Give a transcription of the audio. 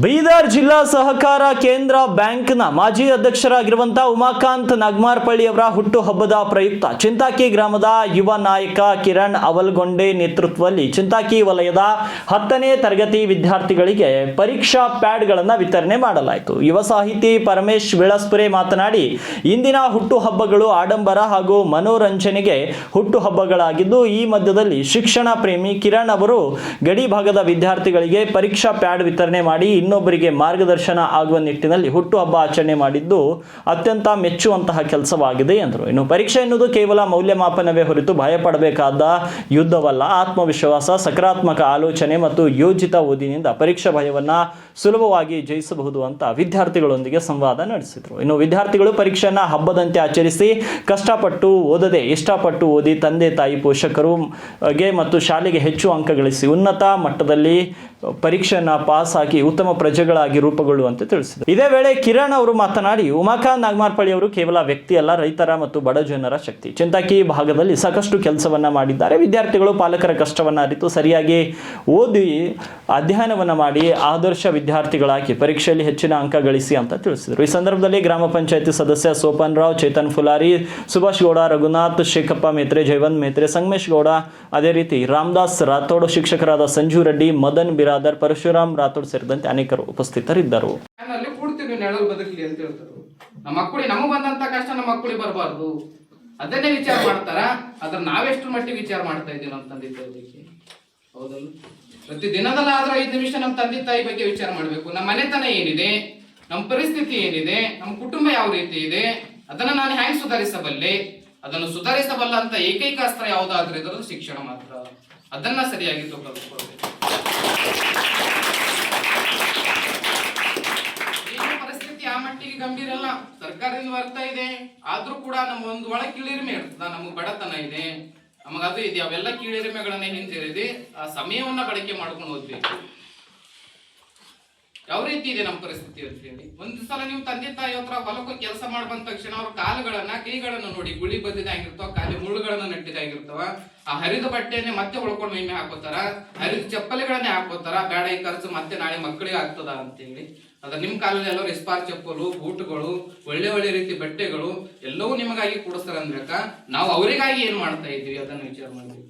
ಬೀದರ್ ಜಿಲ್ಲಾ ಸಹಕಾರ ಕೇಂದ್ರ ಬ್ಯಾಂಕ್ನ ಮಾಜಿ ಅಧ್ಯಕ್ಷರಾಗಿರುವಂತಹ ಉಮಾಕಾಂತ್ ನಾಗಮಾರ್ಪಳ್ಳಿ ಅವರ ಹುಟ್ಟುಹಬ್ಬದ ಪ್ರಯುಕ್ತ ಚಿಂತಾಕಿ ಗ್ರಾಮದ ಯುವ ನಾಯಕ ಕಿರಣ್ ಅವಲ್ಗೊಂಡೆ ನೇತೃತ್ವದಲ್ಲಿ ಚಿಂತಾಕಿ ವಲಯದ 10ನೇ ತರಗತಿ ವಿದ್ಯಾರ್ಥಿಗಳಿಗೆ ಪರೀಕ್ಷಾ ಪ್ಯಾಡ್ಗಳನ್ನು ವಿತರಣೆ ಮಾಡಲಾಯಿತು. ಯುವ ಸಾಹಿತಿ ಪರಮೇಶ್ ವಿಳಸ್ಪುರೆ ಮಾತನಾಡಿ, ಇಂದಿನ ಹುಟ್ಟುಹಬ್ಬಗಳು ಆಡಂಬರ ಹಾಗೂ ಮನೋರಂಜನೆಗೆ ಹುಟ್ಟುಹಬ್ಬಗಳಾಗಿದ್ದು, ಈ ಮಧ್ಯದಲ್ಲಿ ಶಿಕ್ಷಣ ಪ್ರೇಮಿ ಕಿರಣ್ ಅವರು ಗಡಿ ಭಾಗದ ವಿದ್ಯಾರ್ಥಿಗಳಿಗೆ ಪರೀಕ್ಷಾ ಪ್ಯಾಡ್ ವಿತರಣೆ ಮಾಡಿ ಇನ್ನೊಬ್ಬರಿಗೆ ಮಾರ್ಗದರ್ಶನ ಆಗುವ ನಿಟ್ಟಿನಲ್ಲಿ ಹುಟ್ಟುಹಬ್ಬ ಆಚರಣೆ ಮಾಡಿದ್ದು ಅತ್ಯಂತ ಮೆಚ್ಚುವಂತಹ ಕೆಲಸವಾಗಿದೆ ಎಂದರು. ಇನ್ನು ಪರೀಕ್ಷೆ ಎನ್ನುವುದು ಕೇವಲ ಮೌಲ್ಯಮಾಪನವೇ ಹೊರತು ಭಯಪಡಬೇಕಾದ ಯುದ್ಧವಲ್ಲ. ಆತ್ಮವಿಶ್ವಾಸ, ಸಕಾರಾತ್ಮಕ ಆಲೋಚನೆ ಮತ್ತು ಯೋಜಿತ ಓದಿನಿಂದ ಪರೀಕ್ಷಾ ಭಯವನ್ನ ಸುಲಭವಾಗಿ ಜಯಿಸಬಹುದು ಅಂತ ವಿದ್ಯಾರ್ಥಿಗಳೊಂದಿಗೆ ಸಂವಾದ ನಡೆಸಿದರು. ಇನ್ನು ವಿದ್ಯಾರ್ಥಿಗಳು ಪರೀಕ್ಷೆಯನ್ನ ಹಬ್ಬದಂತೆ ಆಚರಿಸಿ ಕಷ್ಟಪಟ್ಟು ಓದದೆ ಇಷ್ಟಪಟ್ಟು ಓದಿ ತಂದೆ ತಾಯಿ ಪೋಷಕರಿಗೆ ಮತ್ತು ಶಾಲೆಗೆ ಹೆಚ್ಚು ಅಂಕ ಗಳಿಸಿ ಉನ್ನತ ಮಟ್ಟದಲ್ಲಿ ಪರೀಕ್ಷೆಯನ್ನ ಪಾಸ್ ಆಗಿ ಉತ್ತಮ ಪ್ರಜೆಗಳಾಗಿ ರೂಪುಗೊಳ್ಳುವಂತೆ ತಿಳಿಸಿದರು. ಇದೇ ವೇಳೆ ಕಿರಣ್ ಅವರು ಮಾತನಾಡಿ, ಉಮಾಕಾಂತ್ ನಾಗಮಾರ್ಪಳ್ಳಿ ಅವರು ಕೇವಲ ವ್ಯಕ್ತಿ ಅಲ್ಲ, ರೈತರ ಮತ್ತು ಬಡ ಜನರ ಶಕ್ತಿ. ಚಿಂತಾಕಿ ಭಾಗದಲ್ಲಿ ಸಾಕಷ್ಟು ಕೆಲಸವನ್ನ ಮಾಡಿದ್ದಾರೆ. ವಿದ್ಯಾರ್ಥಿಗಳು ಪಾಲಕರ ಕಷ್ಟವನ್ನ ಅರಿತು ಸರಿಯಾಗಿ ಓದಿ ಅಧ್ಯಯನವನ್ನ ಮಾಡಿ ಆದರ್ಶ ವಿದ್ಯಾರ್ಥಿಗಳಾಗಿ ಪರೀಕ್ಷೆಯಲ್ಲಿ ಹೆಚ್ಚಿನ ಅಂಕ ಗಳಿಸಿ ಅಂತ ತಿಳಿಸಿದರು. ಈ ಸಂದರ್ಭದಲ್ಲಿ ಗ್ರಾಮ ಪಂಚಾಯತಿ ಸದಸ್ಯ ಸೋಪನ್ ರಾವ್, ಚೇತನ್ ಫುಲಾರಿ, ಸುಭಾಷ್ ಗೌಡ, ರಘುನಾಥ್, ಶೇಖಪ್ಪ ಮೇತ್ರೆ, ಜಯವಂತ್ ಮೇತ್ರೆ, ಸಂಗಮೇಶ್ ಗೌಡ, ಅದೇ ರೀತಿ ರಾಮದಾಸ್ ರಾಥೋಡ್, ಶಿಕ್ಷಕರಾದ ಸಂಜು ರೆಡ್ಡಿ, ಮದನ್ ಬಿರಾದರ್, ಪರಶುರಾಮ್ ರಾಥೋಡ್ ಸೇರಿದಂತೆ ಅನೇಕರು ಉಪಸ್ಥಿತರಿದ್ದರು. ಕೂಡ್ತೀವಿ ನೆರಳು ಬದುಕಲಿ ಅಂತ ಹೇಳ್ತಾರೆ. ನಮ್ಮ ಮಕ್ಕಳಿಗೆ ನಮಗೆ ಬಂದಂತ ಕಷ್ಟ ನಮ್ಮ ಮಕ್ಕಳಿಗೆ ಬರಬಾರ್ದು, ಅದನ್ನೇ ವಿಚಾರ ಮಾಡ್ತಾರ. ಅದ್ರ ನಾವೆಷ್ಟು ಮಟ್ಟಿಗೆ ವಿಚಾರ ಮಾಡ್ತಾ ಇದ್ದೀವಿ ನಮ್ಮ ತಂದೆ ತಾಯಿ ಬಗ್ಗೆ, ಹೌದಲ್ಲ? ಪ್ರತಿ ದಿನದಲ್ಲಾದ್ರೂ 5 ನಿಮಿಷ ನಮ್ಮ ತಂದೆ ತಾಯಿ ಬಗ್ಗೆ ವಿಚಾರ ಮಾಡ್ಬೇಕು. ನಮ್ಮ ಮನೆತನ ಏನಿದೆ, ನಮ್ಮ ಪರಿಸ್ಥಿತಿ ಏನಿದೆ, ನಮ್ಮ ಕುಟುಂಬ ಯಾವ ರೀತಿ ಇದೆ, ಅದನ್ನ ನಾನು ಹ್ಯಾಂಗ್ ಸುಧಾರಿಸಬಲ್ಲೆ, ಅದನ್ನು ಸುಧಾರಿಸಬಲ್ಲ ಅಂತ ಏಕೈಕ ಅಸ್ತ್ರ ಯಾವುದಾದ್ರೂ ಇದ್ರದ್ದು ಶಿಕ್ಷಣ ಮಾತ್ರ. ಅದನ್ನ ಸರಿಯಾಗಿ ಕಲ್ತ್ಕೊಳ್ಬೇಕು. ಪರಿಸ್ಥಿತಿ ಆ ಮಟ್ಟಿಗೆ ಗಂಭೀರ ಅಲ್ಲ, ಸರ್ಕಾರದಿಂದ ಬರ್ತಾ ಇದೆ. ಆದ್ರೂ ಕೂಡ ನಮ್ಮ ಒಂದು ಒಳ ಕೀಳಿರಿಮೆ ಇರ್ತದ, ನಮಗ್ ಬಡತನ ಇದೆ, ನಮಗ ಅದು ಇದೆ. ಅವೆಲ್ಲ ಕೀಳಿರಿಮೆಗಳನ್ನ ಹಿಂಜರಿದಿ ಆ ಸಮಯವನ್ನ ಬಳಕೆ ಮಾಡ್ಕೊಂಡು ಹೋಗ್ಬೇಕು. ಯಾವ ರೀತಿ ಇದೆ ನಮ್ಮ ಪರಿಸ್ಥಿತಿ ಅಂತ ಹೇಳಿ ಒಂದು ಸಲ ನೀವು ತಂದೆ ತಾಯಿ ಹತ್ರ ಹೊಲಕ್ಕೆ ಕೆಲಸ ಮಾಡಿ ಬಂದ ತಕ್ಷಣ ಅವ್ರ ಕಾಲುಗಳನ್ನ ಕೈಗಳನ್ನ ನೋಡಿ ಗುಳಿ ಬದ್ದಿದಾಗಿರ್ತಾವ, ಕಾಲಿ ಮುಳ್ಳುಗಳನ್ನ ನಟ್ಟಿದಾಗಿರ್ತಾವ. ಆ ಹರಿದ ಬಟ್ಟೆಯನ್ನೇ ಮತ್ತೆ ಹೊಳ್ಕೊಂಡು ಮೈಮೆ ಹಾಕೋತಾರ, ಹರಿದ ಚಪ್ಪಲಿಗಳನ್ನೇ ಹಾಕೋತಾರ. ಬೇಡ ಈ ಖರ್ಚು ಮತ್ತೆ ನಾಳೆ ಮಕ್ಕಳಿಗೆ ಆಗ್ತದ ಅಂತೇಳಿ. ಅದ್ರ ನಿಮ್ ಕಾಲದಲ್ಲಿ ಎಲ್ಲರೂ ರೆಸ್ಪಾರ್ ಚಪ್ಪಲು, ಬೂಟ್ಗಳು, ಒಳ್ಳೆ ಒಳ್ಳೆ ರೀತಿ ಬಟ್ಟೆಗಳು ಎಲ್ಲವೂ ನಿಮಗಾಗಿ ಕೊಡಿಸ್ತಾರ ಅಂದ್ರಕ ನಾವು ಅವರಿಗಾಗಿ ಏನ್ ಮಾಡ್ತಾ ಇದ್ವಿ ಅದನ್ನ ವಿಚಾರ ಮಾಡ್ಬೇಕು.